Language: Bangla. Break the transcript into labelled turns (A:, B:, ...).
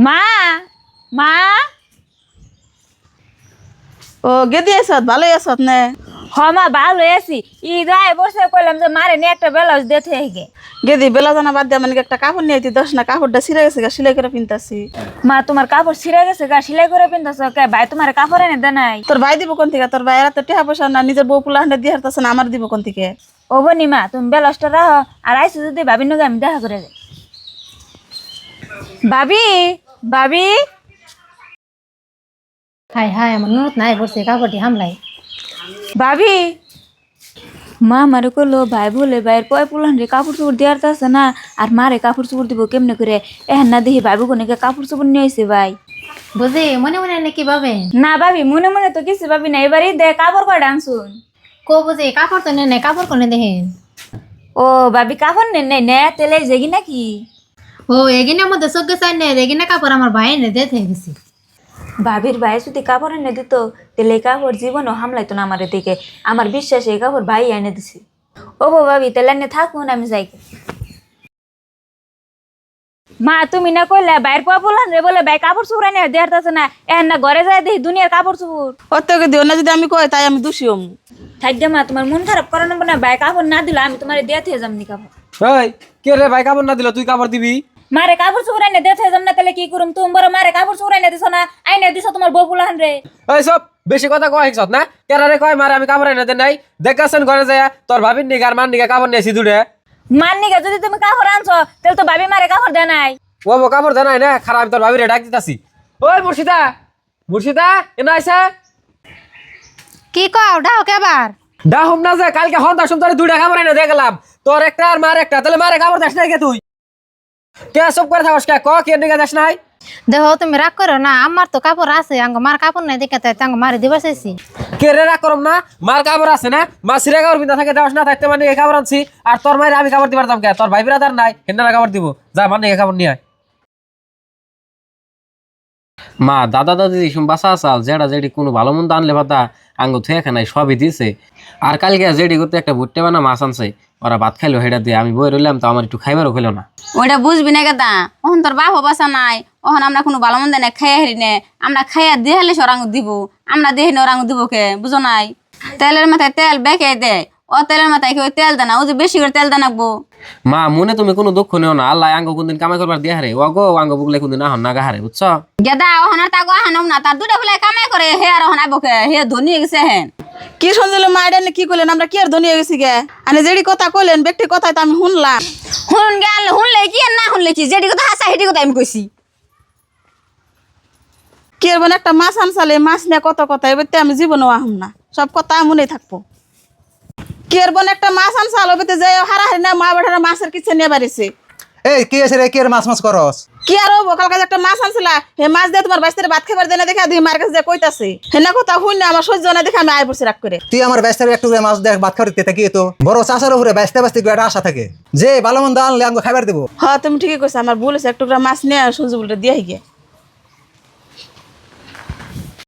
A: মা মা
B: ও গেদি আছত ভালোই আছত নে?
A: হ মা ভালো আছি ঈদ আয় বসে কইলাম যে মারে নিয়ে একটা ব্লাউজ দিতে হেগে
B: গেদি বেলা জানা বাদ দিয়ে মানে একটা কাপড় নিয়ে আইতি দশ না কাপড়টা ছিঁড়ে গেছে সেলাই করে পিনতাছি।
A: মা তোমার কাপড় ছিঁড়ে গেছে গা সেলাই করে পিনতাছ কে ভাই তোমার কাপড় এনে দে নাই?
B: তোর ভাই দিব কোন থেকে? তোর ভাইয়েরা তো টেহা পয়সা না, নিজের বউ পুলা হান্ডে দিয়ে হারতাছে না, আমার দিব কোন থেকে?
A: ও বনি মা তুমি ব্লাউজটা রাখো আর আইসো যদি ভাবির নগে আমি দেখা করে যাই। ভাবি ভাবি
C: হাই হাই আমার নুরত নাই বসে কাপড়টি হামলাই
A: ভাবি মা মারে কইলো ভাই বলে ভাইয়ের পয় পুলান রে কাপড় চোপড় দেওয়ার আছে না আর মারে কাপড় চোপড় দিব কেমনে করে এখন না দেখি ভাবি কোনে কাপড় চোপড় নিয়ে আইছে ভাই।
C: বুঝি মনে মনে নাকি ভাবে
A: না ভাবি মনে মনে তো কিছু ভাবি না এবারই দে কাপড় কয়টা আনছুন?
C: কো বুঝি কাপড় তো নেই কাপড় কোনে দেখেন
A: ও ভাবি কাপড় নেন নাই নে তেলে জেগি নাকি?
C: ও এগিনের মধ্যে চোখে চাই নেই এগিনে কাপড় আমার ভাই এনে দিয়ে থেকে গেছি।
A: ভাবির ভাই যদি কাপড় এনে দিত তাহলে এই কাপড় জীবনও হামলাইতো না আমার দিকে, আমার বিশ্বাস এই কাপড় ভাই এনে দিছি। ও বো ভাবি তাহলে এনে থাকুন আমি যাই। মা তুমি না কইলে বাইর পা বললেন রে বলে ভাই কাপড় চোপড় এনে দেওয়ার না এখন না ঘরে যায় দেখি দুনিয়ার কাপড় চোপড়
B: অত গেদি না যদি আমি কই তাই আমি দোষী হম।
A: থাকবে মা তোমার মন খারাপ করানো না ভাই কাপড় না দিলে আমি তোমার দিয়ে থেকে যামনি কাপড়।
D: এই কে রে ভাই কাপড় না দিল তুই কাপড় দিবি?
A: মারে কাপড় চোপড় এনে দিয়ে থেকে যাম না তাহলে কি করুম? তুমি বড় মারে কাপড় চোপড় এনে দিছো না আইনে দিছো তোমার বউ পুলাহান রে।
D: এই সব বেশি কথা কয় হিকছত না কেরা রে কয় মারে আমি কাপড় এনে দেন নাই দেখাছেন ঘরে যায় তোর ভাবির নিগার মান নিগা কাপড় নিয়েছি দুড়ে
A: মান নিগা যদি তুমি কাপড় আনছো তাহলে তো ভাবি মারে কাপড় দেয় নাই।
D: ও বো কাপড় দেন নাই না খারাপ আমি তোর ভাবিরে ডাক দিতাছি। ওই মুর্শিদা মুর্শিদা এনে আইসা
C: কি কও ডাও কেবার
D: ডাহুম না যে কালকে হন দাসম তোর দুইটা কাপড় এনে দিয়ে গেলাম তোর একটা আর মার একটা তাহলে মারে কাপড় দেশ নাই কে তুই কে সব করে থাকস কে ক কে নিগা দেশ নাই?
C: দেখো তুমি রাগ করো না আমার তো কাপড় আছে আঙ্গ মার কাপড় নাই দেখে তাই তাঙ্গ মারে দিবা চাইছি।
D: কে রে রাগ করম না মার কাপড় আছে না মা সিরা কাপড় পিন্ধা থাকে দেওয়াস না থাকতে মানে এই কাপড় আনছি আর তোর মায়ের আমি কাপড় দিবার দাম কে তোর ভাই বিরাদার নাই হেন্দারা কাপড় দিব যা মানে এই কাপড় নিয়ে আয়। মা দাদা দাদি বাসা আসাল যেটা যেটি কোনো ভালো মন্দ আনলে পাতা আঙ্গ থুয়ে খানাই সবই দিছে আর কালকে যেটি করতে একটা ভুট্টে বানা মাছ আনছে ওরা ভাত খাইলো হেটা দিয়ে আমি বই রইলাম তো আমার একটু খাইবারও খেলো না।
E: ওইটা বুঝবি না কেদা ওহন তোর বাপ বাসা নাই ওহন আমরা কোনো ভালো মন্দ না খাইয়া হারি নে আমরা খাইয়া দিয়ে হলে ওরাঙ্গ দিব আমরা দিয়ে নে ওরাঙ্গ দিব কে বুঝো নাই? তেলের মাথায় তেল বেঁকে দেয় ও তেলের মাথায় কেউ তেল দেয় না ও যে বেশি করে তেল দেয় নাকবো।
D: মা মনে তুমি কোনো দুঃখ নিও না আল্লাহ আঙ্গ কোনদিন কামাই করবার দিয়ে হারে ও গো আঙ্গ বুকলে কোনদিন আহন না গাহারে বুঝছো?
E: গেদা ওহন আর তাকে আহানম না তার দুটা ফুলাই কামাই করে হে আর ওহন আইব কে হে ধনী হয়ে গেছে হেন।
B: কি শুনছিল মায়ের কি কইলেন? আমরা কি আর ধনী হয়ে গেছি গে? আনে যেটি কথা কইলেন ব্যক্তি কথা তো আমি শুনলাম।
E: শুনুন গেল শুনলে কি আর না শুনলে কি যেটি কথা হাসা সেটি কথা আমি কইছি।
B: কি আর একটা মাছ আনসালে মাছ নিয়ে কত কথা এবার আমি জীবনেও আহম না, সব কথা মনে থাকবো। কি আর একটা মাছ আনসাল ওবে যে হারাহারি না মা বেটারা মাছের কিচ্ছে নিয়ে বাড়িছে।
F: এই কি আছে রে কি আর মাছ করস?
B: কি আর হবো কাল কাছে একটা মাছ আনছিলা হে মাছ দিয়ে তোমার বাইস্তারে ভাত খাবার দেয় না দেখে দুই মার কাছে যে কইতাছে হেনা কথা শুন না আমার সহ্য না দেখে আমি আয় পড়ছি রাগ করে।
F: তুই আমার ব্যস্তার একটু মাছ দেখ ভাত খাওয়াতে থাকি তো বড় চাষার উপরে ব্যস্তে ব্যস্তে একটা আশা থাকে যে ভালো মন্দ আনলে আমাকে খাবার দেবো।
B: হ্যাঁ তুমি ঠিকই কইছো, আমার ভুল হয়েছে, একটু মাছ নিয়ে সহ্য বলটা দিয়ে গিয়ে